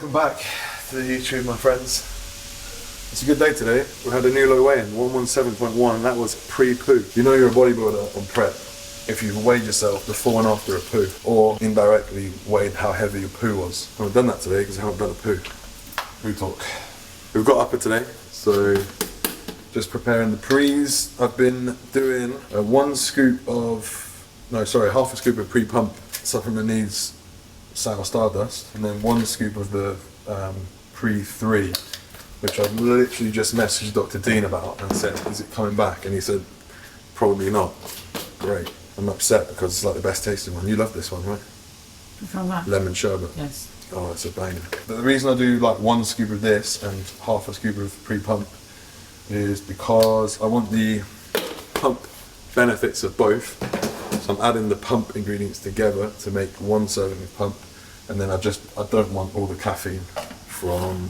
Welcome back to the YouTube, my friends. It's a good day today. We had a new low weigh-in, 117.1, and that was pre-poo. You know you're a bodybuilder on prep if you've weighed yourself before and after a poo, or indirectly weighed how heavy your poo was. I haven't done that today because I haven't done a poo. Poo talk. We've got upper today, so just preparing the pre's. I've been doing half a scoop of pre-pump supplement needs sour stardust, and then 1 scoop of the pre-3, which I literally just messaged Dr. Dean about and said, is it coming back? And he said, probably not. Great. I'm upset because it's like the best tasting one. You love this one, right? From that? Lemon sherbet. Yes. Oh, it's a banger. But the reason I do like 1 scoop of this and half a scoop of pre-pump is because I want the pump benefits of both. So I'm adding the pump ingredients together to make 1 serving of pump, and then I don't want all the caffeine from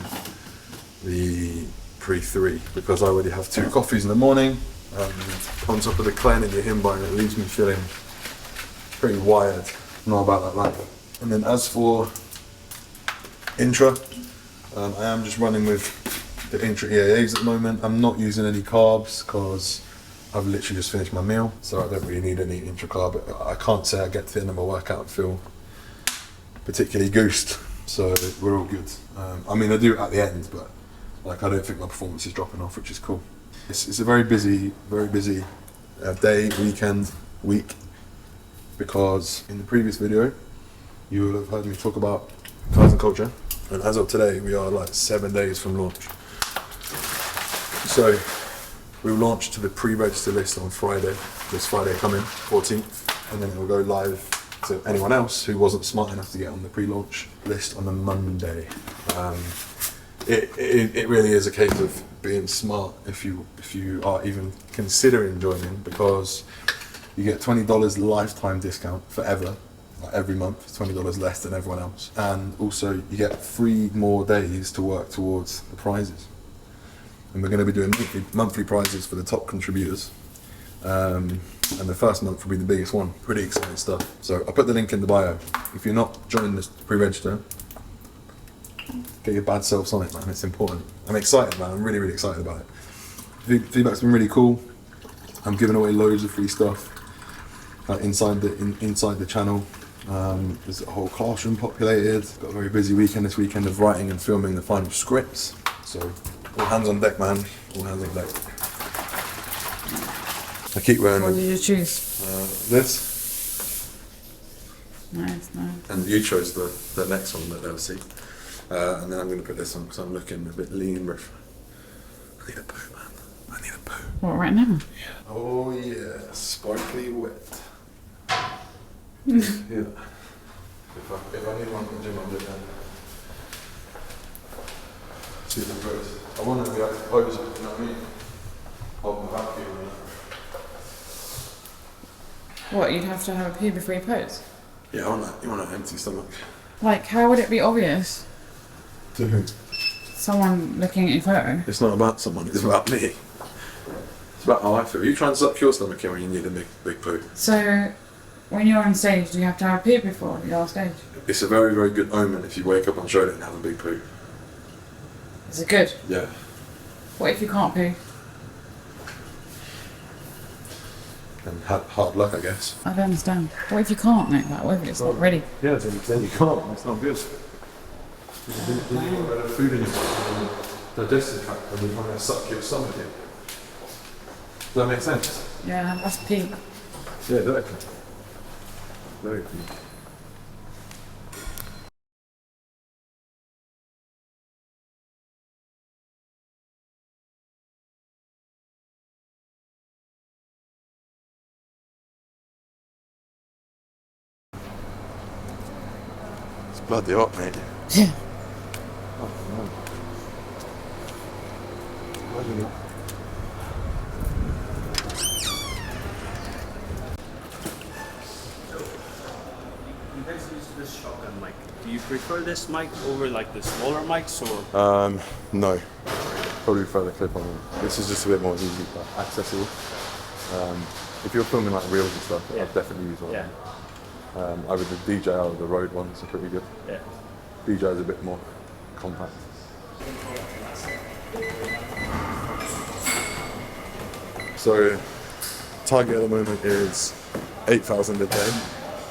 the pre-3 because I already have 2 coffees in the morning, and on top of the clen and the himbo, it leaves me feeling pretty wired. Not about that life. And then as for intra, I am just running with the intra EAAs at the moment. I'm not using any carbs because I've literally just finished my meal, so I don't really need any intra-carb. I can't say I get to the end of my workout and feel particularly goosed, so we're all good. I mean, I do at the end, but like I don't think my performance is dropping off, which is cool. It's a very busy day, weekend, week, because in the previous video, you will have heard me talk about Kaizen culture, and as of today, we are like 7 days from launch. So we'll launch to the pre-register list on Friday, this Friday coming, 14th, and then it will go live to anyone else who wasn't smart enough to get on the pre-launch list on the Monday. It really is a case of being smart if you are even considering joining, because you get $20 lifetime discount forever, like every month, $20 less than everyone else, and also you get 3 more days to work towards the prizes. And we're going to be doing monthly prizes for the top contributors, and the first month will be the biggest one. Pretty exciting stuff. So I'll put the link in the bio. If you're not joining this pre-register, get your bad selves on it, man. It's important. I'm excited, man. I'm really excited about it. Feedback's been really cool. I'm giving away loads of free stuff inside the channel. There's a whole classroom populated. Got a very busy weekend this weekend of writing and filming the final scripts. So all hands on deck, man. All hands on deck. I keep wearing What did you choose? this. Nice. And you chose the next one that they'll see. And then I'm going to put this on because I'm looking a bit lean, bro. I need a poo, man. I need a poo. What, right now? Yeah. Oh yeah, sparkly wet. Yeah. If I need one from the gym, I'll do it then. See the pose. I want to be able to pose, you know what I mean? Hold my back here. What, you'd have to have a pee before you pose? Yeah, you want an empty stomach. Like, how would it be obvious? To who? Someone looking at your photo? It's not about someone, it's about me. It's about how I feel. You try and suck your stomach in when you need a big poo. So, when you're on stage, do you have to have a pee before you're on stage? It's a very good omen if you wake up on show and have a big poo. Is it good? Yeah. What if you can't poo? And hard luck, I guess. I don't understand. What if you can't, mate? Like, what if it's not ready? Yeah, then you can't. It's not good. Then you've got better food in your body, digestive tract, and you're trying to suck your stomach in. Does that make sense? Yeah, that's pee. Yeah, exactly. Very cool. It's bloody hot, mate. Yeah. Oh, no. Imagine that. You guys use this shotgun mic. Do you prefer this mic over like the smaller mics or? No. Probably prefer the clip on one. This is just a bit more easy, accessible. If you're filming like reels and stuff, Yeah. I'd definitely use one. Yeah. Either the DJI or the Rode ones are pretty good. Yeah. DJI is a bit more compact. So target at the moment is 8,000 a day.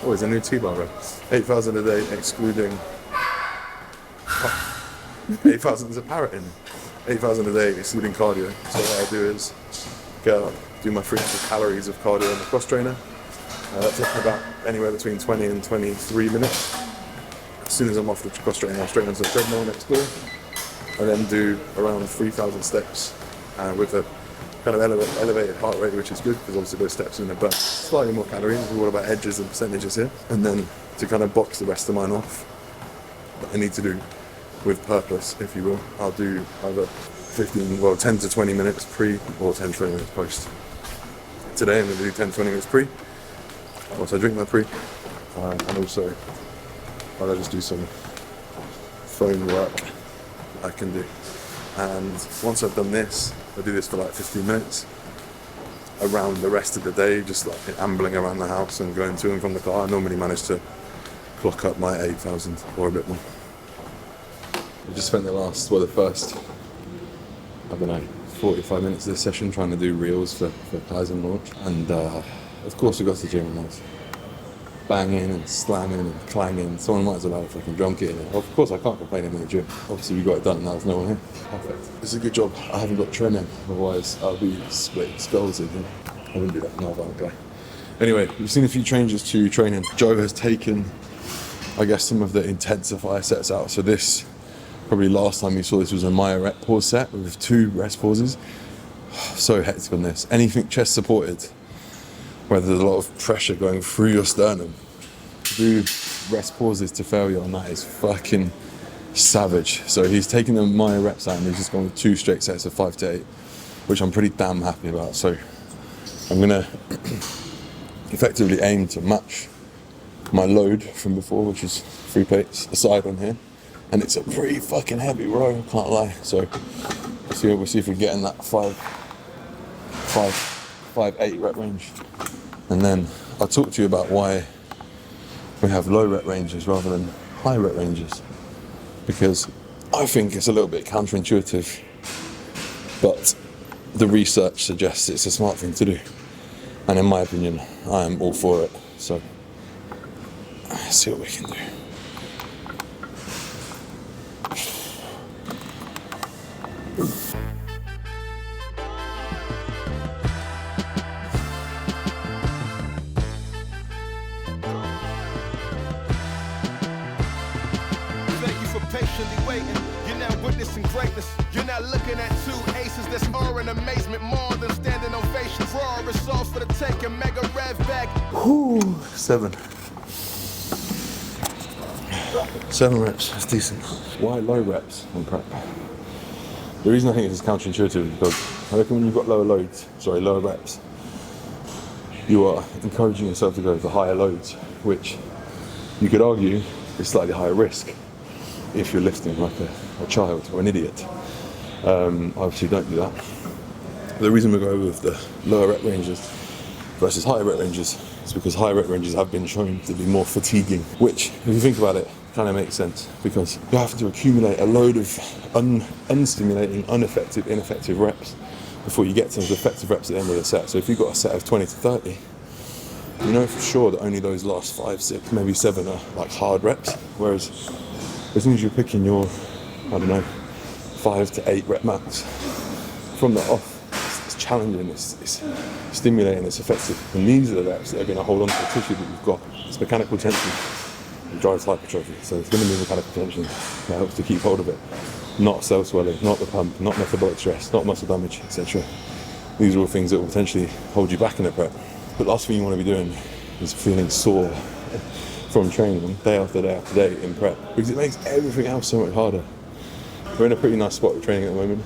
Oh, it's a new T-bar rep. 8,000 a day excluding 8,000 is a parrot in. 8,000 a day excluding cardio. So what I do is go up, do my 300 calories of cardio on the cross trainer. That takes me about anywhere between 20 and 23 minutes. As soon as I'm off the cross trainer, I'm straight onto the treadmill next door. I then do around 3,000 steps with a kind of elevated heart rate, which is good because obviously those steps are going to burn slightly more calories. We're all about edges and percentages here. And then to kind of box the rest of mine off, that I need to do with purpose, if you will, I'll do either 10 to 20 minutes pre or 10 to 20 minutes post. Today I'm going to do 10 to 20 minutes pre. Also drink my pre, and also I'll just do some phone work I can do. And once I've done this, I do this for like 15 minutes around the rest of the day, just like ambling around the house and going to and from the car. I normally manage to clock up my 8,000 or a bit more. I just spent the first, I don't know, 45 minutes of this session trying to do reels for Kaizen launch. And of course we got to the gym and I was banging and slamming and clanging. Someone might as well have a fucking drum kit in it. Of course I can't complain in the gym. Obviously we got it done and now there's no one here. Perfect. It's a good job I haven't got training, otherwise I'll be splitting skulls again. I wouldn't do that, I'm not a violent guy. Anyway, we've seen a few changes to training. Joe has taken, I guess, some of the intensifier sets out. So this, probably last time you saw this was a Maya rep pause set with 2 rest pauses. So hectic on this. Anything chest supported, where there's a lot of pressure going through your sternum, do rest pauses to failure on that is fucking savage. So he's taking the Maya reps out and he's just gone with 2 straight sets of 5 to 8, which I'm pretty damn happy about. So I'm gonna effectively aim to match my load from before, which is 3 plates aside on here. And it's a pretty fucking heavy row, I can't lie. So we'll see if we get in that 5, 8 rep range. And then I'll talk to you about why we have low rep ranges rather than high rep ranges. Because I think it's a little bit counterintuitive, but the research suggests it's a smart thing to do. And in my opinion, I am all for it. So let's see what we can do. Patiently waiting, you're now witnessing greatness. You're now looking at 2 aces that's awe and amazement, more than standing ovations. Raw results for the taking, mega rev back. Whew, 7 reps, that's decent. Why low reps on prep? The reason I think it's counterintuitive is because I reckon when you've got lower reps, you are encouraging yourself to go for higher loads, which you could argue is slightly higher risk if you're lifting like a child or an idiot. Obviously don't do that. The reason we go with the lower rep ranges versus higher rep ranges is because higher rep ranges have been shown to be more fatiguing, which, if you think about it, kind of makes sense, because you have to accumulate a load of unstimulating, ineffective reps before you get to the effective reps at the end of the set. So if you've got a set of 20 to 30, you know for sure that only those last 5, 6, maybe 7 are like hard reps, whereas as soon as you're picking your, 5 to 8 rep max from the off, it's challenging, it's stimulating, it's effective. And these are the reps that are going to hold on to the tissue that you've got. It's mechanical tension that drives hypertrophy. So it's going to be mechanical tension that helps to keep hold of it. Not cell swelling, not the pump, not metabolic stress, not muscle damage, etc. These are all things that will potentially hold you back in the prep. But the last thing you want to be doing is feeling sore from training day after day after day in prep, because it makes everything else so much harder. We're in a pretty nice spot with training at the moment.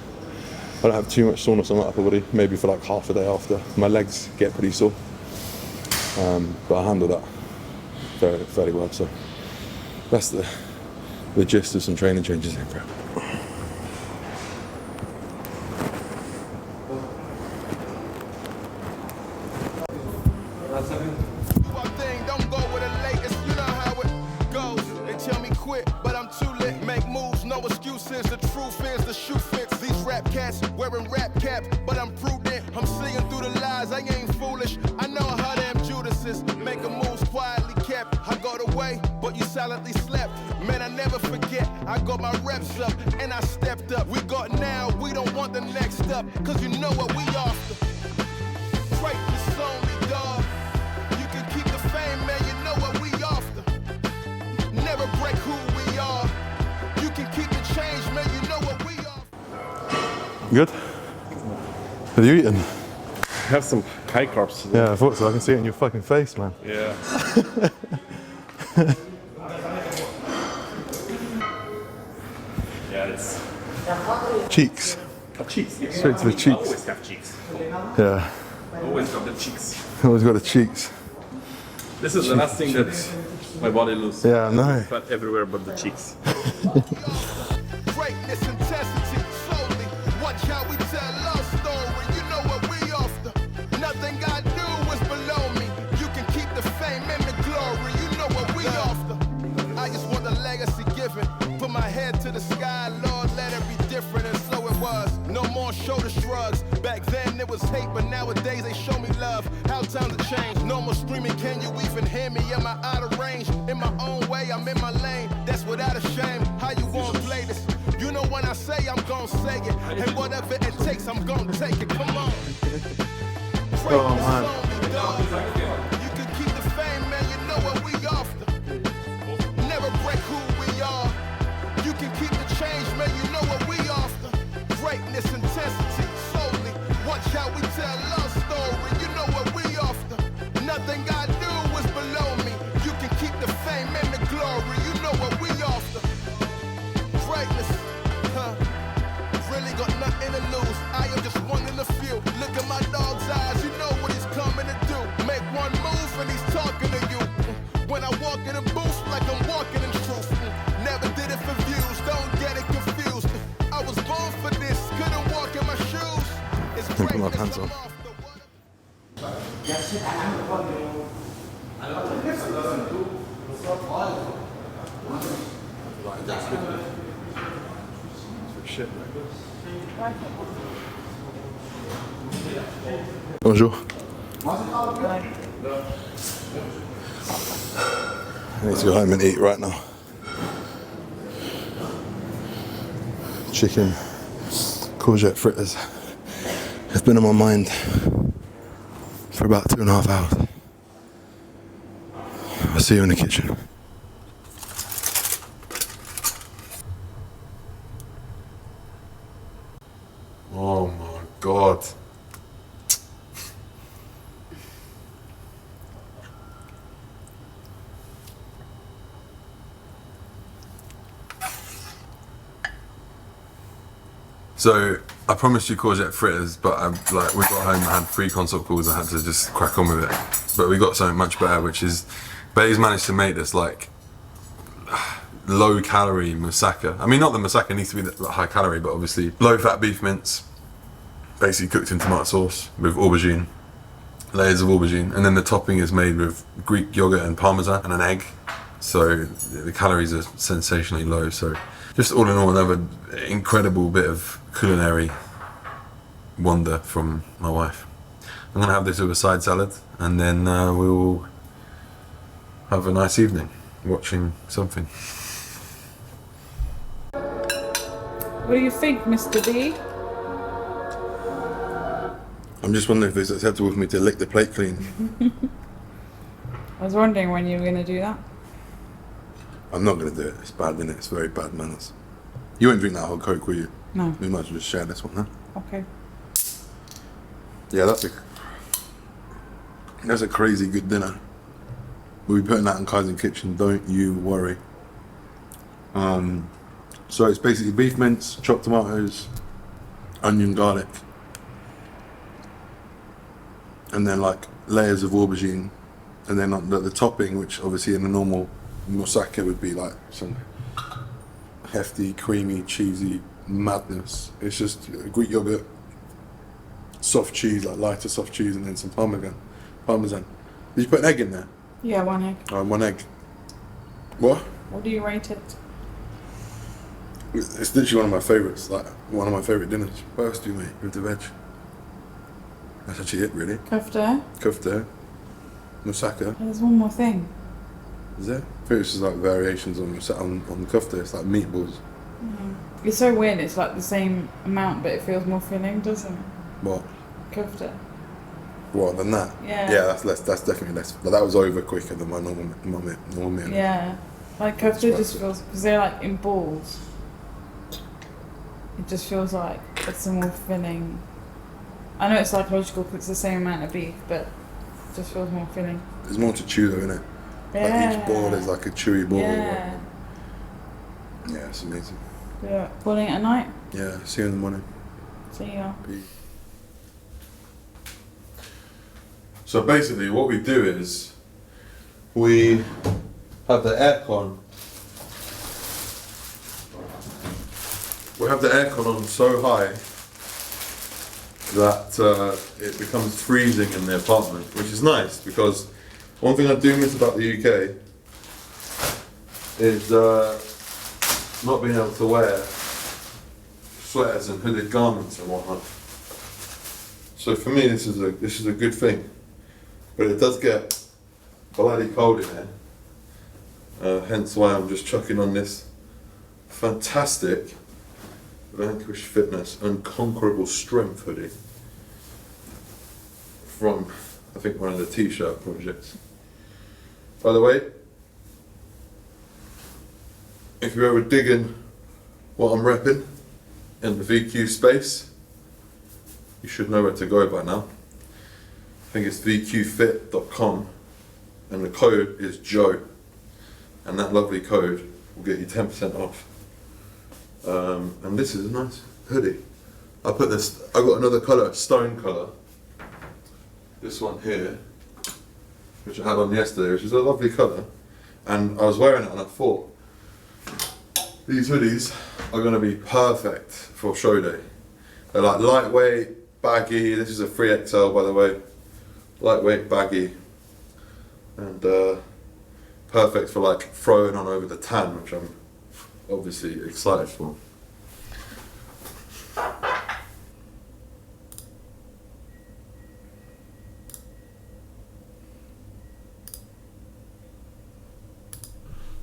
I don't have too much soreness on my upper body, maybe for like half a day after. My legs get pretty sore, but I handle that fairly well. So that's the gist of some training changes in prep. Don't go with the latest, you know how it goes. They tell me quit, but I'm too lit. Make moves, no excuses, the truth is the shoe fits. These rap cats wearing rap caps, but I'm prudent. I'm seeing through the lies, I ain't foolish. I know how them Judases making moves quietly kept. I got away, but you silently slept. Man, I never forget. I got my reps up and I stepped up. We got now, we don't want the next up, cause you know what we after. Break this only, dog. You can keep the fame, man, you know what we after. Never break who we are. You can keep the change, man, you know what we are. Good? Have you eaten? Have some high carbs today. Yeah, I thought so. I can see it in your fucking face, man. Yeah. Yeah, it's Cheeks. cheeks. Yeah. Straight to the cheeks. Always have cheeks. Yeah, Always got the cheeks. always got the cheeks. This is the last thing that my body loses. Yeah, I know. Fat everywhere but the cheeks. Greatness, intensity, slowly. Watch how we tell love story. You know what we after. Nothing I do is below me. You can keep the fame and the glory. You know what we after. I just want the legacy given. Put my head to the sky, Lord, let it be different, and so it was. No more shoulder shrugs. Back then it was hate, but nowadays they show me love. How times have changed. No more screaming, can you even hear me? Am I out of range? In my own way, I'm in my lane. That's without a shame. How you gonna play this? You know when I say I'm gonna say it, and whatever it takes, I'm gonna take it. Come on. Oh, man. You can keep the fame, man. You know what we after. Never break who we are. You can keep the change, man. You know what we after. Greatness, intensity, slowly. Watch how we tell love story. You know what we after. Nothing I do is below me. You can keep the fame and the glory. You know what we after. Greatness, huh? Really got nothing to lose. I am just one in a few. Look at my dog's eyes. You know what he's coming to do. Make one move and he's talking to you. When I walk in a booth, like I'm walking in truth. Never did it for views. Don't get it confused. I was born for this. Couldn't walk in my shoes. It's Put my greatness. pants on. I'm after. What? Bonjour. I need to go home and eat right now. Chicken, courgette fritters. It's been on my mind for about 2.5 hours. I'll see you in the kitchen. Oh my God. So I promised you courgette fritters, but we got home and had 3 consult calls. I had to just crack on with it. But we got something much better, which is Bayes managed to make this like low calorie moussaka. I mean, not that moussaka needs to be that high calorie, but obviously low fat beef mince, basically cooked in tomato sauce with aubergine, layers of aubergine, and then the topping is made with Greek yogurt and parmesan and an egg. So the calories are sensationally low. So just all in all, another incredible bit of culinary wonder from my wife. I'm gonna have this with a side salad, and then we'll have a nice evening watching something. What do you think, Mr. D? I'm just wondering if it's acceptable for me to lick the plate clean. I was wondering when you were going to do that. I'm not gonna do it. It's bad, innit? It's very bad manners. You won't drink that whole Coke, will you? No. We might as well just share this one, huh? Okay. Yeah, that's a crazy good dinner. We'll be putting that in Kaizen Kitchen, don't you worry. So it's basically beef mince, chopped tomatoes, onion, garlic, and then like layers of aubergine, and then on the topping, which obviously in a normal moussaka would be like some hefty, creamy, cheesy madness. It's just Greek yogurt, soft cheese, like lighter soft cheese, and then some parmesan. Did you put an egg in there? Yeah, 1 egg. 1 egg. What? What do you rate it? It's literally one of my favourites, like one of my favourite dinners. What else do you make with the veg? That's actually it, really. Kofta. Kofta, moussaka. There's one more thing. Is there? I think it's just like variations on kofta. It's like meatballs. It's so weird. It's like the same amount, but it feels more filling, doesn't it? What? Kofta. What than that? Yeah. Yeah, that's less. That's definitely less. But that was over quicker than my normal meal. Yeah. Like kofta just feels, because they're like in balls. It just feels like it's a more filling. I know it's psychological because it's the same amount of beef, but it just feels more filling. There's more to chew though, isn't it? Yeah. Like each ball is like a chewy ball. Yeah. Yeah, it's amazing. Yeah. Calling it a night. Yeah, see you in the morning. See ya. Peace. So basically what we do is we have the aircon. We have the aircon on so high that it becomes freezing in the apartment, which is nice because one thing I do miss about the UK is not being able to wear sweaters and hooded garments and whatnot. So for me, this is a good thing, but it does get bloody cold in here. Hence why I'm just chucking on this fantastic Vanquish Fitness Unconquerable Strength hoodie from, I think, one of the t-shirt projects. By the way, if you're ever digging what I'm repping in the VQ space, you should know where to go by now. I think it's vqfit.com and the code is Joe, and that lovely code will get you 10% off. And this is a nice hoodie. I got another colour, stone colour. This one here, which I had on yesterday, which is a lovely colour. And I was wearing it and I thought, these hoodies are going to be perfect for show day. They're like lightweight, baggy. This is a 3XL, by the way. Lightweight, baggy. And perfect for like throwing on over the tan, which I'm obviously excited for.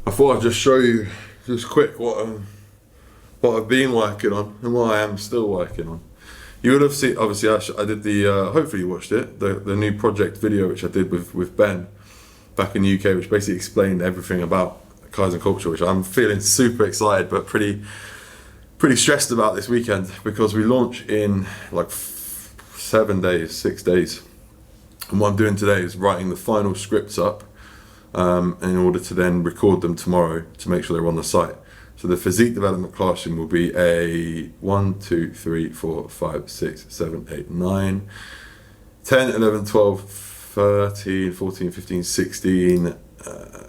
I thought I'd just show you just quick what I've been working on and what I am still working on. You would have seen, obviously I did the, hopefully you watched it, the new project video which I did with Ben back in the UK, which basically explained everything about Kaizen culture, which I'm feeling super excited but pretty stressed about this weekend because we launch in like 6 days. And what I'm doing today is writing the final scripts up in order to then record them tomorrow to make sure they're on the site. So the physique development classroom will be a 1, 2, 3, 4, 5, 6, 7, 8, 9, 10, 11, 12, 13, 14, 15, 16,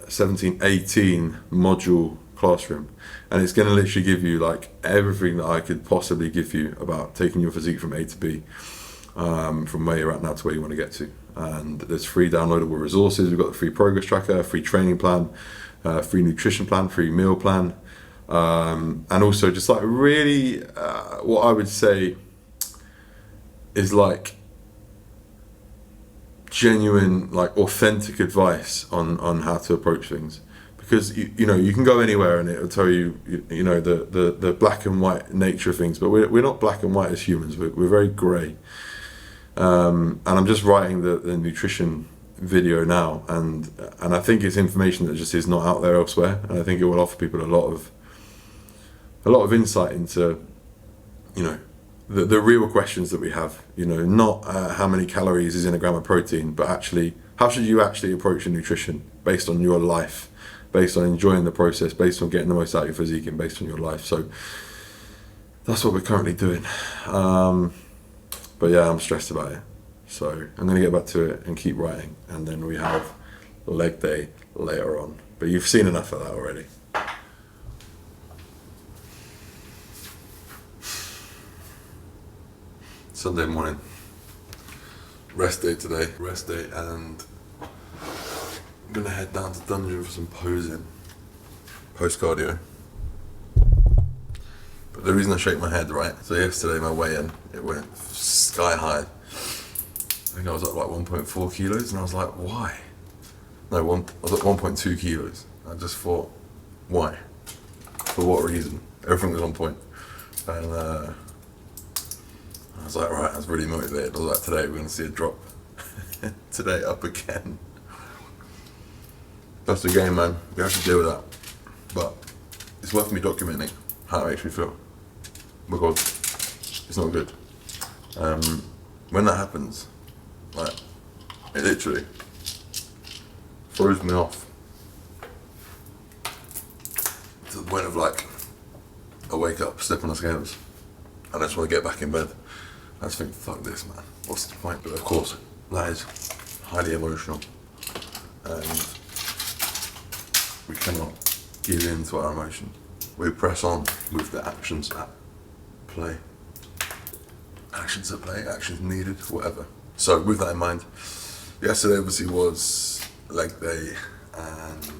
17, 18 module classroom. And it's going to literally give you like everything that I could possibly give you about taking your physique from A to B, from where you're at now to where you want to get to. And there's free downloadable resources. We've got the free progress tracker, free training plan, free nutrition plan, free meal plan, and also just like really what I would say is like genuine, like authentic advice on how to approach things. Because you know, you can go anywhere and it'll tell you, you know, the black and white nature of things, but we're not black and white as humans. We're very grey. And I'm just writing the nutrition video now, and I think it's information that just is not out there elsewhere, and I think it will offer people a lot of insight into, you know, the real questions that we have. You know, not how many calories is in a gram of protein, but actually how should you actually approach your nutrition based on your life, based on enjoying the process, based on getting the most out of your physique, and based on your life. So that's what we're currently doing. But yeah, I'm stressed about it. So I'm going to get back to it and keep writing. And then we have leg day later on. But you've seen enough of that already. Sunday morning. Rest day today. Rest day, and I'm going to head down to Dungeon for some posing. Post cardio. the reason I shake my head, right? So yesterday my weigh-in, it went sky high. I think I was at like 1.4 kilos, and I was like, why? No, I was at 1.2 kilos. I just thought, why? For what reason? Everything was on point. And I was like, right, I was really motivated. I was like, today we're going to see a drop. Today up again. That's the game, man. We have to deal with that. But it's worth me documenting how it makes me feel. Because it's not good. When that happens, like, it literally throws me off. To the point of like, I wake up, step on the scales, and I just want to get back in bed. I just think, fuck this, man. What's the point? But of course, that is highly emotional, and we cannot give in to our emotion. We press on with the actions at play. Actions at play, actions needed, whatever. So with that in mind, yesterday obviously was leg day, and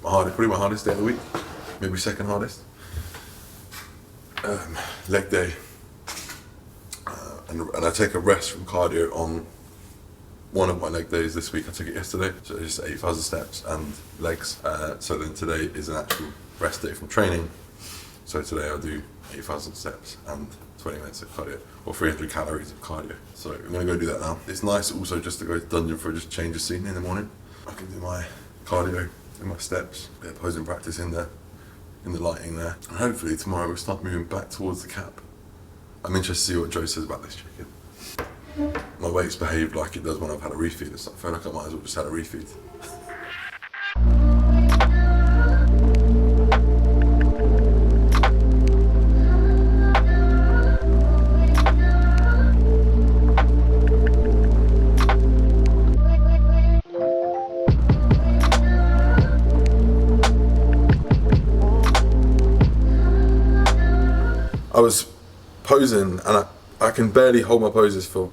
probably my hardest day of the week, maybe second hardest. Leg day, and I take a rest from cardio on one of my leg days this week. I took it yesterday, so it's just 8,000 steps and legs. So then today is an actual rest day from training. So today I'll do 8,000 steps and 20 minutes of cardio, or 300 calories of cardio. So I'm gonna go do that now. It's nice also just to go to Dungeon for just change of scene in the morning. I can do my cardio, do my steps, a bit of posing practice in there, in the lighting there. And hopefully tomorrow we'll start moving back towards the cap. I'm interested to see what Joe says about this chicken. My weight's behaved like it does when I've had a refeed. I feel like I might as well just had a refeed. I was posing, and I can barely hold my poses for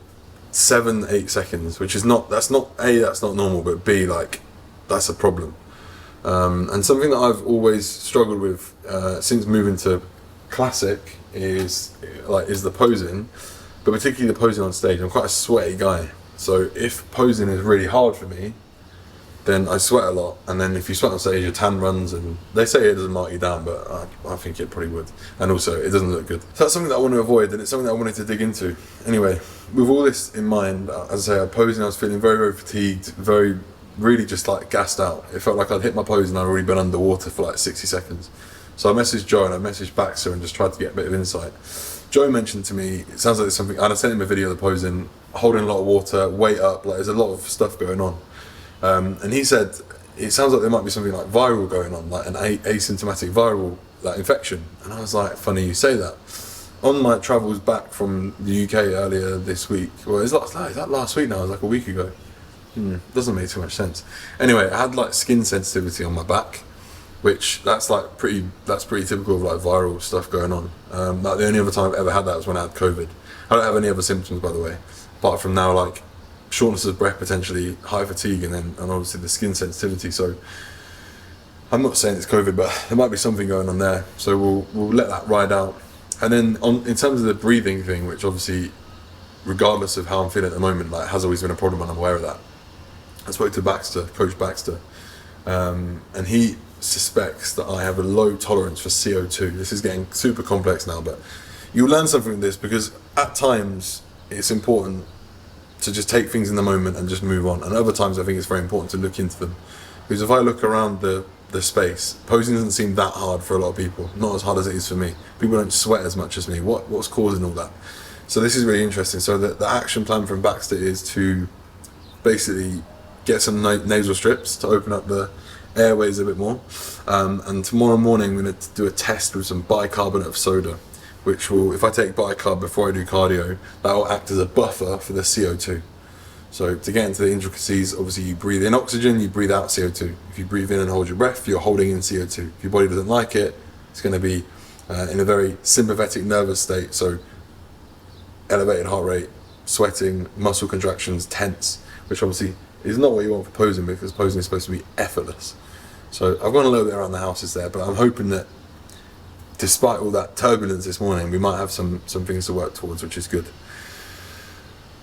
7-8 seconds, which is that's not normal, but B, like, that's a problem. And something that I've always struggled with since moving to classic is the posing, but particularly the posing on stage. I'm quite a sweaty guy, so if posing is really hard for me, then I sweat a lot, and then if you sweat on stage, your tan runs, and they say it doesn't mark you down, but I think it probably would. And also, it doesn't look good. So that's something that I want to avoid, and it's something that I wanted to dig into. Anyway, with all this in mind, as I say, I posed and I was feeling very, very fatigued, really just like gassed out. It felt like I'd hit my pose and I'd already been underwater for like 60 seconds. So I messaged Joe and I messaged Baxter and just tried to get a bit of insight. Joe mentioned to me, it sounds like there's something, and I sent him a video of the posing, holding a lot of water, weight up, like there's a lot of stuff going on. And he said, it sounds like there might be something like viral going on, like an asymptomatic viral like infection. And I was like, funny you say that. On my travels back from the UK earlier this week, well, is that last week now? It was like a week ago. Doesn't make too much sense. Anyway, I had like skin sensitivity on my back, which that's pretty typical of like viral stuff going on. Like the only other time I've ever had that was when I had COVID. I don't have any other symptoms, by the way, apart from now like shortness of breath, potentially high fatigue, and obviously the skin sensitivity. So I'm not saying it's COVID, but there might be something going on there. So we'll let that ride out. And then in terms of the breathing thing, which obviously, regardless of how I'm feeling at the moment, like has always been a problem, and I'm aware of that. I spoke to Coach Baxter, and he suspects that I have a low tolerance for CO2. This is getting super complex now, but you'll learn something from this, because at times it's important to just take things in the moment and just move on, and other times I think it's very important to look into them, because if I look around the space, posing doesn't seem that hard for a lot of people, not as hard as it is for me. People don't sweat as much as me. What's causing all that? So this is really interesting. So the action plan from Baxter is to basically get some nasal strips to open up the airways a bit more, and tomorrow morning I'm going to do a test with some bicarbonate of soda, which will, if I take bicarb before I do cardio, that will act as a buffer for the CO2. So to get into the intricacies, obviously you breathe in oxygen, you breathe out CO2. If you breathe in and hold your breath, you're holding in CO2. If your body doesn't like it, it's going to be in a very sympathetic nervous state, so elevated heart rate, sweating, muscle contractions, tense, which obviously is not what you want for posing, because posing is supposed to be effortless. So I've gone a little bit around the houses there, but I'm hoping that despite all that turbulence this morning, we might have some things to work towards, which is good.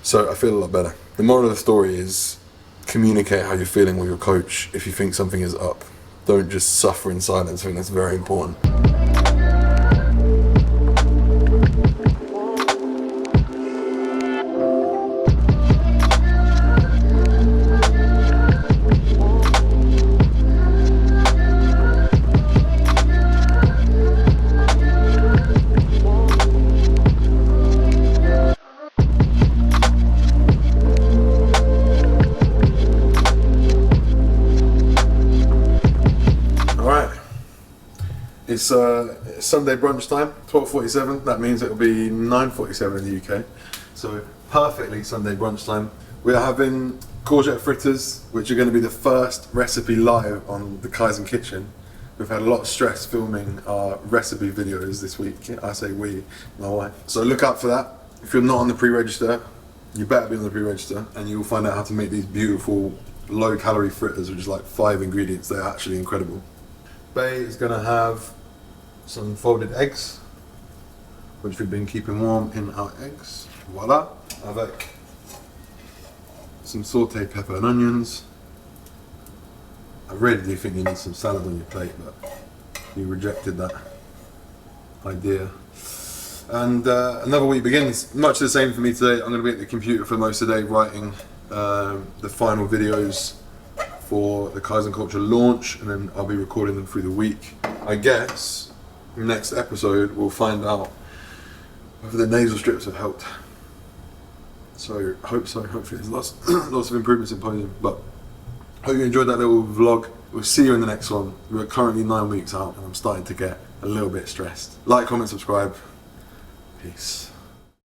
So I feel a lot better. The moral of the story is communicate how you're feeling with your coach if you think something is up. Don't just suffer in silence. I think that's very important. It's Sunday brunch time, 12:47. That means it'll be 9:47 in the UK. So perfectly Sunday brunch time. We are having courgette fritters, which are going to be the first recipe live on the Kaizen Kitchen. We've had a lot of stress filming our recipe videos this week. I say we, my wife. So look out for that. If you're not on the pre-register, you better be on the pre-register, and you'll find out how to make these beautiful low-calorie fritters, which is like 5 ingredients. They're actually incredible. Bay is going to have some folded eggs, which we've been keeping warm in our eggs. Voila! Avec some sauteed pepper and onions. I really do think you need some salad on your plate, but you rejected that idea. And another week begins. Much the same for me today. I'm going to be at the computer for most of the day writing the final videos for the Kaizen Culture launch, and then I'll be recording them through the week. I guess next episode we'll find out whether the nasal strips have helped. So hope so. Hopefully there's lots of improvements in posing. But hope you enjoyed that little vlog. We'll see you in the next one. We're currently 9 weeks out and I'm starting to get a little bit stressed. Like, comment, subscribe. Peace.